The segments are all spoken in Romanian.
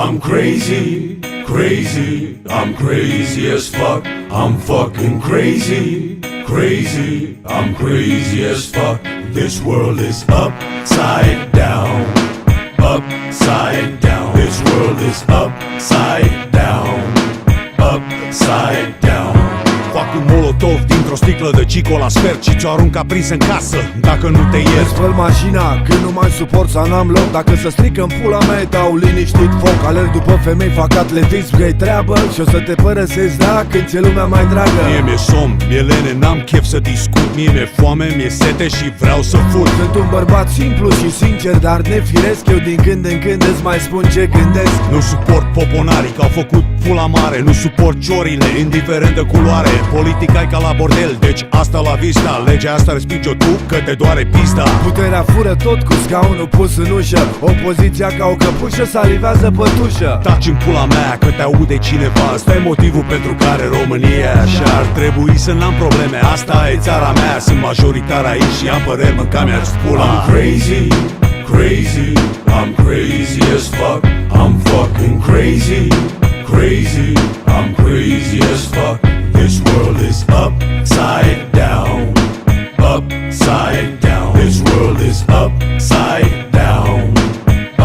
I'm crazy, crazy, I'm crazy as fuck. I'm fucking crazy, crazy, I'm crazy as fuck. This world is upside down, upside down. This world is upside down, upside down. Fac un molotov dintr-o sticlă de cico la sfert și ți-o arunc aprins în casă dacă nu te iert. Spăl mașina când nu mai suport sau n-am loc. Dacă se strică în pula mea dau liniștit foc. Alerg după femei, fac atletism că-i treabă și o să te părăsesc, da, când ți-e lumea mai dragă. Mie mi-e somn, mi-e lene, n-am chef să discut. Mie mi-e foame, mi-e sete și vreau să fur. Sunt un bărbat simplu și sincer, dar nefiresc. Eu din când în când îți mai spun ce gândesc. Nu suport poponarii că au făcut pula mare. Nu suport ciorile, indiferent de culoare. Politica e ca la bordel, deci asta la vista. Legea asta respinge-o tu, că te doare pista. Puterea fură tot cu scaunul pus în ușă. Opoziția ca o căpușă salivează pătușă. Taci în pula mea că te aude cineva. Asta e motivul pentru care România e așa. Ar trebui să n-am probleme, asta e țara mea. Sunt majoritar aici și am păreri, mânca mi-ar spula. I'm crazy, crazy, I'm crazy as fuck. I'm fucking crazy, crazy, I'm crazy as fuck. This world is upside down, upside down. This world is upside down,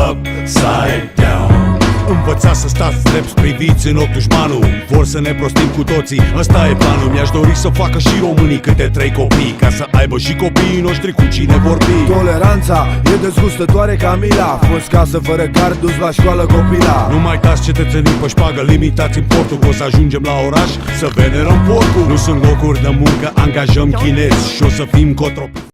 upside down. Învățați să stați drept priviți în ochi dușmanul. Vor să ne prostim cu toții, ăsta e planul. Mi-aș dori să facă și românii câte 3 copii, ca să aibă și copiii noștri cu cine vorbi. Toleranța e dezgustătoare ca mila. Fost casă fără card, dus la școală copila. Nu mai dați cetățenii pe șpagă, limitați importul, că o să ajungem la oraș să venerăm porcul. Nu sunt locuri de muncă, angajăm chinezi și o să fim cotropi.